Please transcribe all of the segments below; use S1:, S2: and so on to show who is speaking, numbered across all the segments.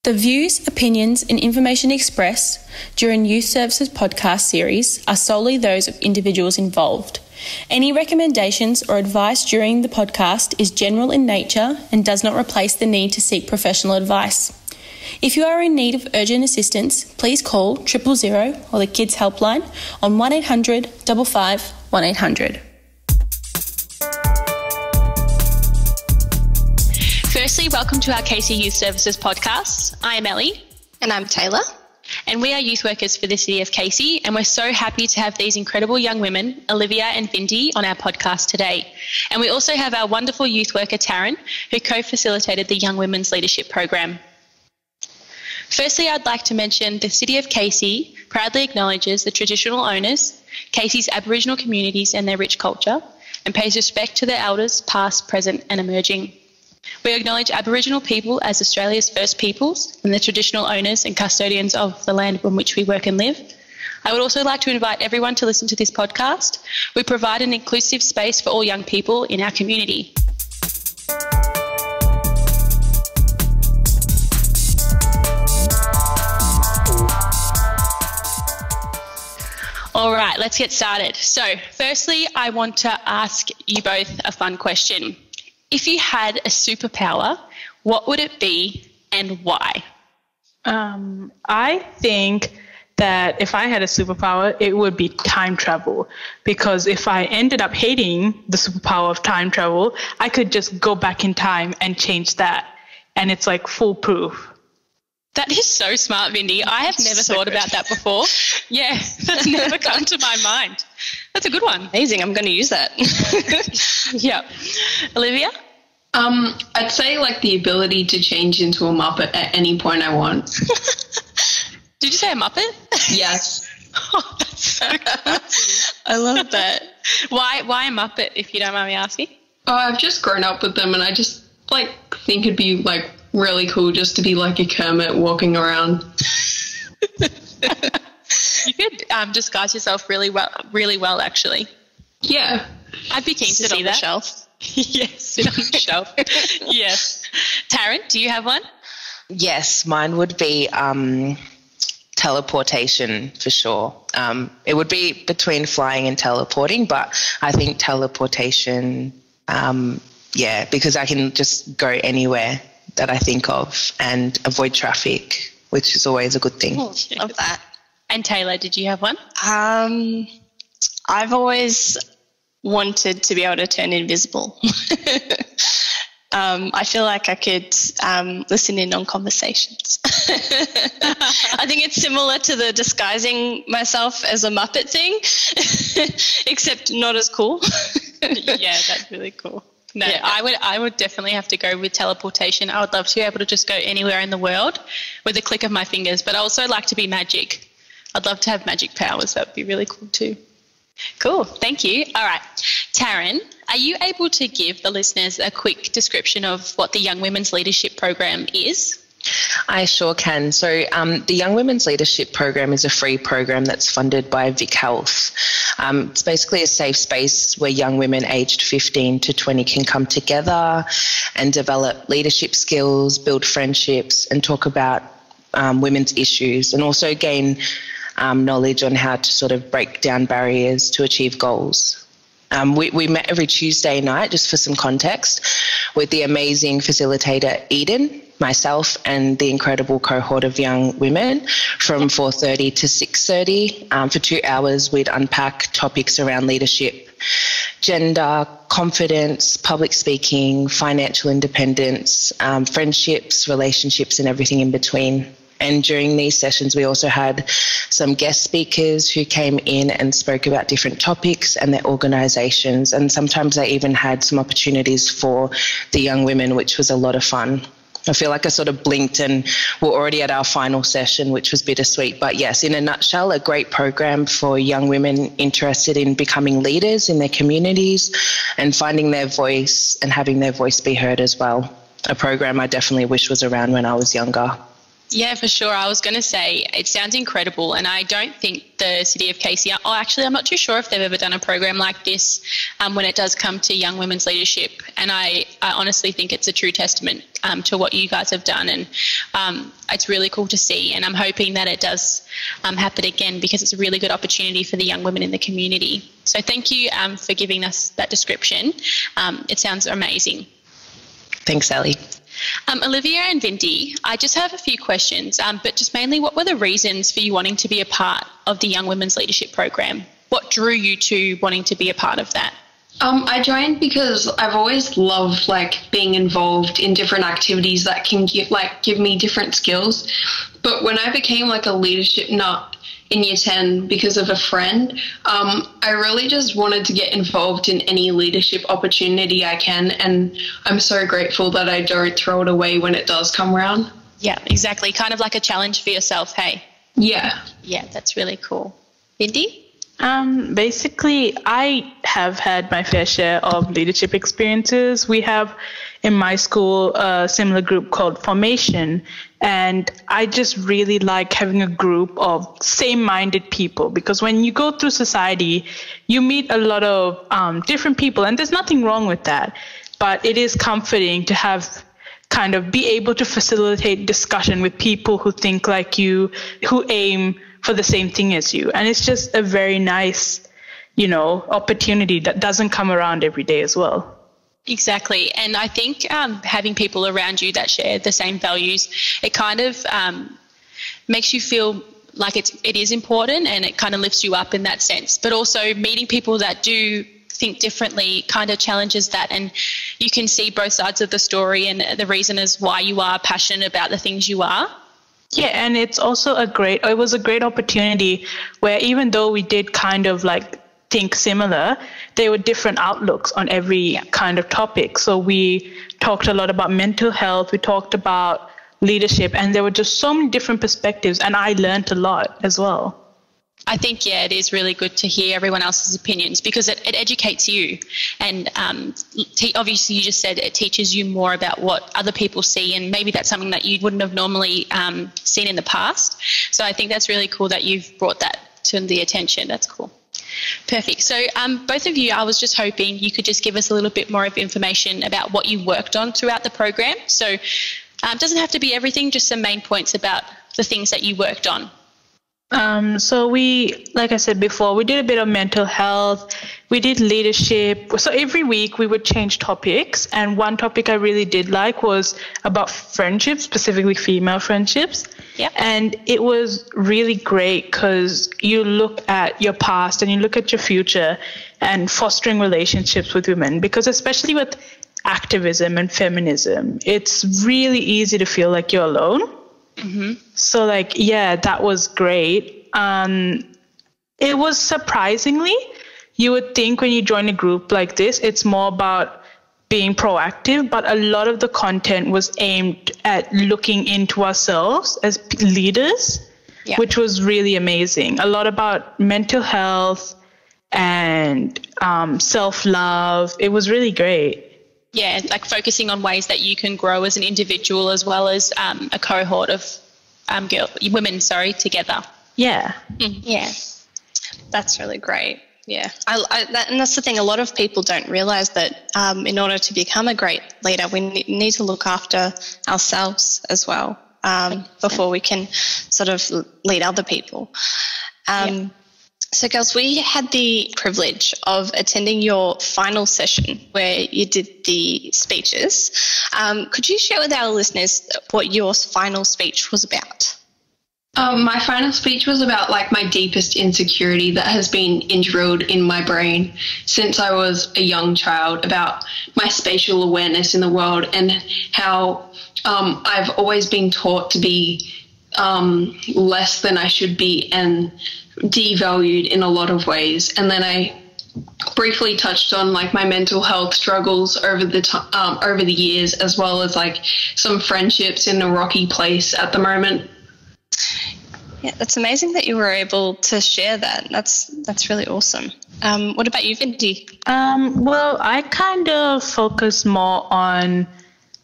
S1: The views, opinions and information expressed during Youth Services podcast series are solely those of individuals involved. Any recommendations or advice during the podcast is general in nature and does not replace the need to seek professional advice. If you are in need of urgent assistance, please call 000 or the Kids Helpline on 1800 55 1800. Firstly, welcome to our Casey Youth Services podcast. I am Ellie.
S2: And I'm Taylor.
S1: And we are youth workers for the City of Casey, and we're so happy to have these incredible young women, Olivia and Vindee, on our podcast today. And we also have our wonderful youth worker Tarryn, who co-facilitated the Young Women's Leadership Program. Firstly, I'd like to mention the City of Casey proudly acknowledges the traditional owners, Casey's Aboriginal communities and their rich culture, and pays respect to their elders past, present and emerging. We acknowledge Aboriginal people as Australia's first peoples and the traditional owners and custodians of the land on which we work and live. I would also like to invite everyone to listen to this podcast. We provide an inclusive space for all young people in our community. All right, let's get started. So, firstly, I want to ask you both a fun question. If you had a superpower, what would it be and why?
S3: I think that if I had a superpower, it would be time travel. Because if I ended up hating the superpower of time travel, I could just go back in time and change that. And it's like foolproof.
S1: That is so smart, Vindee. I have never thought about that before. Yeah, that's never come to my mind. That's a good one.
S2: Amazing. I'm going to use that.
S1: Yeah. Olivia?
S4: I'd say like the ability to change into a Muppet at any point I want.
S1: Did you say a Muppet?
S4: Yes.
S1: Oh, that's so cool. I love that. Why a Muppet, if you don't mind me asking?
S4: Oh, I've just grown up with them and I just like think it'd be like really cool just to be like a Kermit walking around.
S1: You could disguise yourself really well, actually.
S4: Yeah.
S1: I'd be keen to see that.
S2: Sit on the shelf.
S1: Yes, sit on the shelf. Yes. Tarryn, do you have one?
S5: Yes, mine would be teleportation for sure. It would be between flying and teleporting, but I think teleportation, because I can just go anywhere that I think of and avoid traffic, which is always a good thing.
S2: Oh, love that.
S1: And Taylor, did you have one?
S2: I've always wanted to be able to turn invisible. I feel like I could listen in on conversations. I think it's similar to the disguising myself as a Muppet thing, except not as cool.
S1: Yeah, that's really cool. No, yeah. I would definitely have to go with teleportation. I would love to be able to just go anywhere in the world with a click of my fingers, but I also like to be magic. I'd love to have magic powers. That would be really cool too. Cool. Thank you. All right. Tarryn, are you able to give the listeners a quick description of what the Young Women's Leadership Program is?
S5: I sure can. So the Young Women's Leadership Program is a free program that's funded by Vic Health. It's basically a safe space where young women aged 15 to 20 can come together and develop leadership skills, build friendships and talk about women's issues and also gain knowledge on how to sort of break down barriers to achieve goals. We met every Tuesday night, just for some context, with the amazing facilitator Eden, myself and the incredible cohort of young women from 4:30 to 6:30. For 2 hours, we'd unpack topics around leadership, gender, confidence, public speaking, financial independence, friendships, relationships and everything in between. And during these sessions, we also had some guest speakers who came in and spoke about different topics and their organisations. And sometimes they even had some opportunities for the young women, which was a lot of fun. I feel like I sort of blinked and we're already at our final session, which was bittersweet. But yes, in a nutshell, a great program for young women interested in becoming leaders in their communities and finding their voice and having their voice be heard as well. A program I definitely wish was around when I was younger.
S1: Yeah, for sure. I was going to say it sounds incredible, and I don't think the City of Casey, I'm not too sure if they've ever done a program like this when it does come to young women's leadership, and I honestly think it's a true testament to what you guys have done, and it's really cool to see, and I'm hoping that it does happen again, because it's a really good opportunity for the young women in the community. So thank you for giving us that description. It sounds amazing.
S5: Thanks, Ellie.
S1: Olivia and Vindee, I just have a few questions, but just mainly, what were the reasons for you wanting to be a part of the Young Women's Leadership Program? What drew you to wanting to be a part of that?
S4: I joined because I've always loved being involved in different activities that can give me different skills. But when I became a leadership nut in year 10 because of a friend, I really just wanted to get involved in any leadership opportunity I can, and I'm so grateful that I don't throw it away when it does come around.
S1: Yeah, exactly. Kind of like a challenge for yourself, hey?
S4: Yeah.
S1: Yeah, that's really cool. Vindee?
S3: Basically, I have had my fair share of leadership experiences. We have in my school a similar group called Formation, and I just really like having a group of same-minded people, because when you go through society, you meet a lot of different people, and there's nothing wrong with that, but it is comforting to have kind of be able to facilitate discussion with people who think like you, who aim for the same thing as you. And it's just a very nice, opportunity that doesn't come around every day as well.
S1: Exactly. And I think having people around you that share the same values, it kind of makes you feel like it is important, and it kind of lifts you up in that sense. But also meeting people that do think differently kind of challenges that, and you can see both sides of the story and the reason is why you are passionate about the things you are.
S3: Yeah, and it's also it was a great opportunity where even though we did kind of think similar, there were different outlooks on every kind of topic. So we talked a lot about mental health, we talked about leadership, and there were just so many different perspectives, and I learned a lot as well.
S1: I think, it is really good to hear everyone else's opinions, because it educates you. And obviously you just said it teaches you more about what other people see, and maybe that's something that you wouldn't have normally seen in the past. So I think that's really cool that you've brought that to the attention. That's cool. Perfect. So both of you, I was just hoping you could just give us a little bit more of information about what you worked on throughout the program. So it doesn't have to be everything, just some main points about the things that you worked on.
S3: So we, like I said before, we did a bit of mental health, we did leadership. So every week we would change topics, and one topic I really did like was about friendships, specifically female friendships.
S1: Yep.
S3: And it was really great because you look at your past and you look at your future and fostering relationships with women, because especially with activism and feminism, it's really easy to feel like you're alone.
S1: Mm-hmm.
S3: So that was great. It was surprisingly, you would think when you join a group like this, it's more about being proactive, but a lot of the content was aimed at looking into ourselves as leaders, which was really amazing. A lot about mental health and self-love. It was really great.
S1: Yeah, focusing on ways that you can grow as an individual as well as a cohort of women together.
S3: Yeah.
S1: Mm.
S2: Yeah, that's really great. Yeah, and that's the thing. A lot of people don't realise that in order to become a great leader, we need to look after ourselves as well before we can sort of lead other people. So, girls, we had the privilege of attending your final session where you did the speeches. Could you share with our listeners what your final speech was about?
S4: My final speech was about my deepest insecurity that has been drilled in my brain since I was a young child, about my spatial awareness in the world and how I've always been taught to be less than I should be and devalued in a lot of ways. And then I briefly touched on my mental health struggles over the years, as well as some friendships in a rocky place at the moment.
S2: Yeah, that's amazing that you were able to share that. That's really awesome. What about you, Vindee?
S3: Well, I kind of focus more on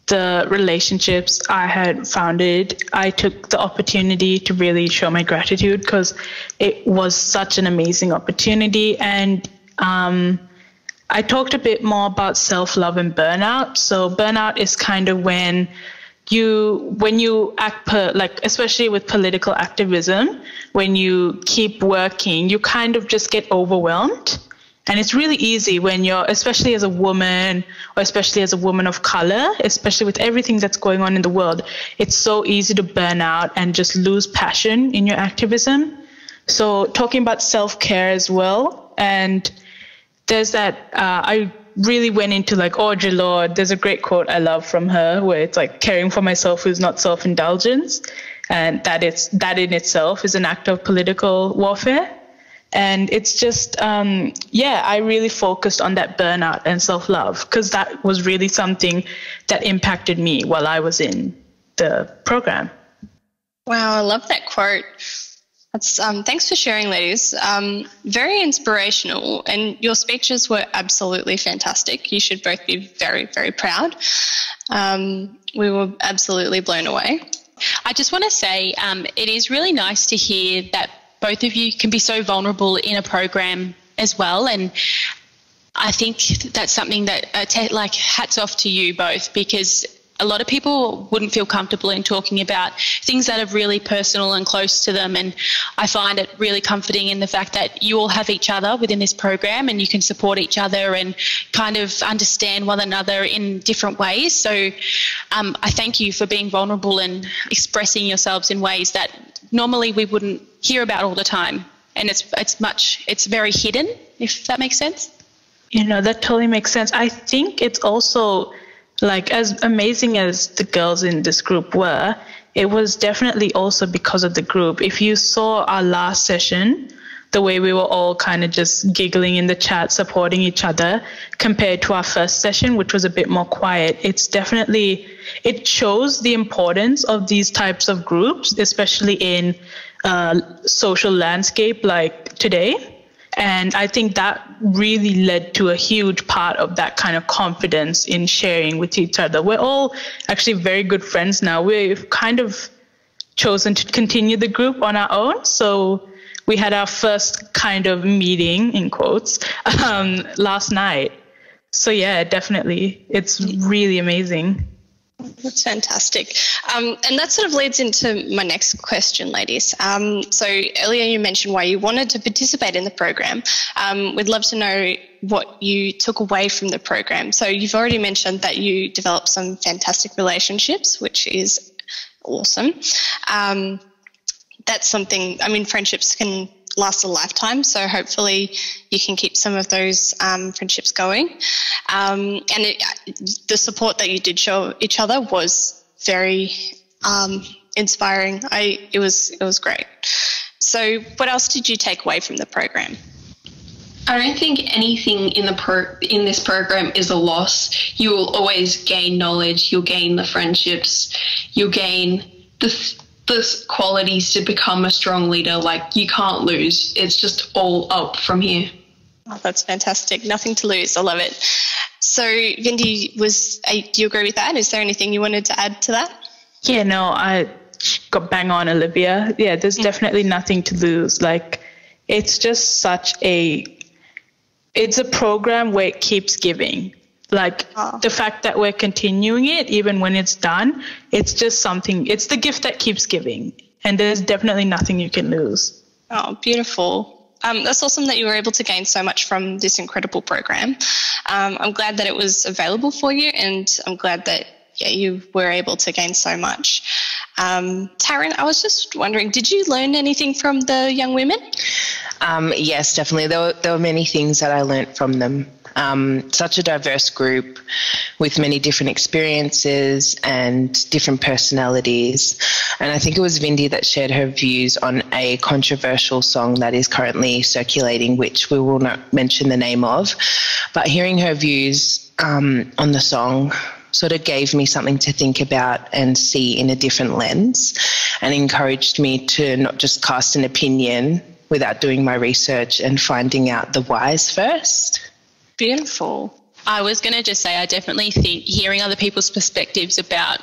S3: the relationships I had founded, I took the opportunity to really show my gratitude because it was such an amazing opportunity. And I talked a bit more about self-love and burnout. So burnout is kind of when you act especially with political activism, when you keep working, you kind of just get overwhelmed. And it's really easy when you're, especially as a woman, or especially as a woman of color, especially with everything that's going on in the world, it's so easy to burn out and just lose passion in your activism. So talking about self-care as well. And there's that, I really went into like Audre Lorde. There's a great quote I love from her where it's like, caring for myself is not self-indulgence. And that in itself is an act of political warfare. And it's just, I really focused on that burnout and self-love because that was really something that impacted me while I was in the program.
S2: Wow, I love that quote. That's, thanks for sharing, ladies. Very inspirational, and your speeches were absolutely fantastic. You should both be very, very proud. We were absolutely blown away.
S1: I just want to say it is really nice to hear that both of you can be so vulnerable in a program as well. And I think that's something that, hats off to you both, because a lot of people wouldn't feel comfortable in talking about things that are really personal and close to them. And I find it really comforting in the fact that you all have each other within this program and you can support each other and kind of understand one another in different ways. So I thank you for being vulnerable and expressing yourselves in ways that normally we wouldn't hear about all the time. And it's very hidden, if that makes sense.
S3: That totally makes sense. I think it's also like, as amazing as the girls in this group were, it was definitely also because of the group. If you saw our last session, the way we were all kind of just giggling in the chat, supporting each other, compared to our first session, which was a bit more quiet, it shows the importance of these types of groups, especially in social landscape like today. And I think that really led to a huge part of that kind of confidence in sharing with each other. We're all actually very good friends now. We've kind of chosen to continue the group on our own. So we had our first kind of meeting, in quotes, last night. So yeah, definitely. It's really amazing.
S2: That's fantastic. And that sort of leads into my next question, ladies. So earlier you mentioned why you wanted to participate in the program. We'd love to know what you took away from the program. So you've already mentioned that you developed some fantastic relationships, which is awesome. That's something, friendships can last a lifetime, so hopefully you can keep some of those friendships going. And the support that you did show each other was very inspiring. It was great. So what else did you take away from the program?
S4: I don't think anything in this program is a loss. You will always gain knowledge. You'll gain the friendships. You'll gain the qualities to become a strong leader. Like, you can't lose. It's just all up from here.
S2: Oh, that's fantastic. Nothing to lose. I love it. So, Vindee, do you agree with that? Is there anything you wanted to add to that?
S3: Yeah, no, I got bang on, Olivia. Yeah, there's definitely nothing to lose. Like, it's just it's a program where it keeps giving. Like, the fact that we're continuing it, even when it's done, it's just something, it's the gift that keeps giving. And there's definitely nothing you can lose.
S2: Oh, beautiful. That's awesome that you were able to gain so much from this incredible program. I'm glad that it was available for you, and I'm glad that you were able to gain so much. Tarryn, I was just wondering, did you learn anything from the young women?
S5: Yes, definitely. There were many things that I learnt from them. Such a diverse group with many different experiences and different personalities. And I think it was Vindee that shared her views on a controversial song that is currently circulating, which we will not mention the name of. But hearing her views on the song sort of gave me something to think about and see in a different lens, and encouraged me to not just cast an opinion without doing my research and finding out the whys first.
S2: Beautiful.
S1: I was going to just say I definitely think hearing other people's perspectives about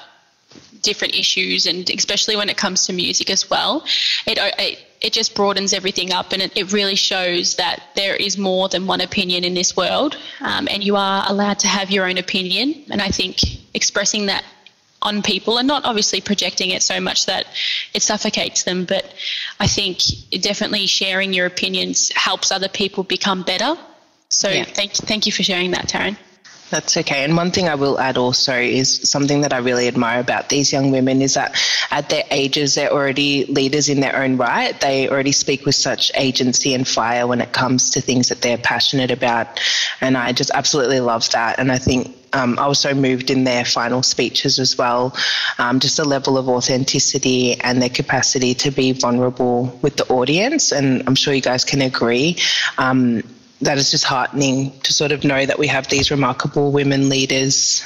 S1: different issues, and especially when it comes to music as well, it just broadens everything up, and it really shows that there is more than one opinion in this world, and you are allowed to have your own opinion. And I think expressing that on people, and not obviously projecting it so much that it suffocates them, but I think definitely sharing your opinions helps other people become better. So thank you for sharing that, Tarryn.
S5: That's okay. And one thing I will add also is something that I really admire about these young women is that at their ages, they're already leaders in their own right. They already speak with such agency and fire when it comes to things that they're passionate about. And I just absolutely love that. And I think I was so moved in their final speeches as well, just the level of authenticity and their capacity to be vulnerable with the audience. And I'm sure you guys can agree. That is just heartening to sort of know that we have these remarkable women leaders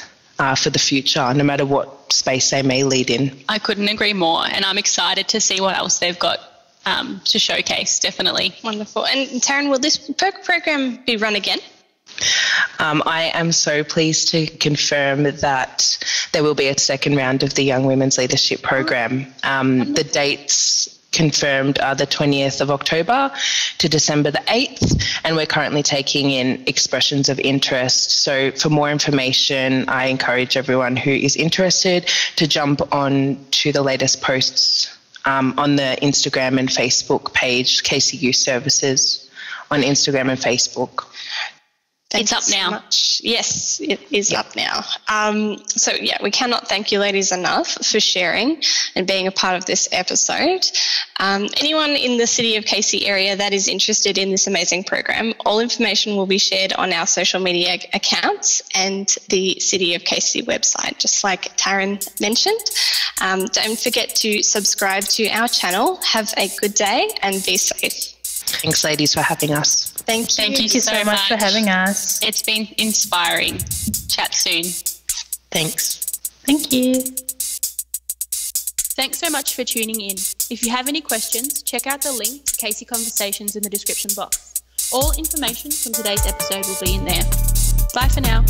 S5: for the future, no matter what space they may lead in.
S1: I couldn't agree more, and I'm excited to see what else they've got to showcase, definitely.
S2: Wonderful. And Tarryn, will this program be run again?
S5: I am so pleased to confirm that there will be a second round of the Young Women's Leadership Program. The dates confirmed are the 20th of October to December the 8th, and we're currently taking in expressions of interest. So for more information, I encourage everyone who is interested to jump on to the latest posts on the Instagram and Facebook page, Casey Youth Services on Instagram and Facebook.
S2: Thanks
S1: it's up now.
S2: So much. Yes, it is up now. So we cannot thank you ladies enough for sharing and being a part of this episode. Anyone in the City of Casey area that is interested in this amazing program, all information will be shared on our social media accounts and the City of Casey website, just like Tarryn mentioned. Don't forget to subscribe to our channel. Have a good day and be safe.
S5: Thanks, ladies, for having us.
S2: Thank you.
S3: Thank you so much for having us.
S1: It's been inspiring. Chat soon.
S5: Thanks.
S3: Thank you.
S1: Thanks so much for tuning in. If you have any questions, check out the link to Casey Conversations in the description box. All information from today's episode will be in there. Bye for now.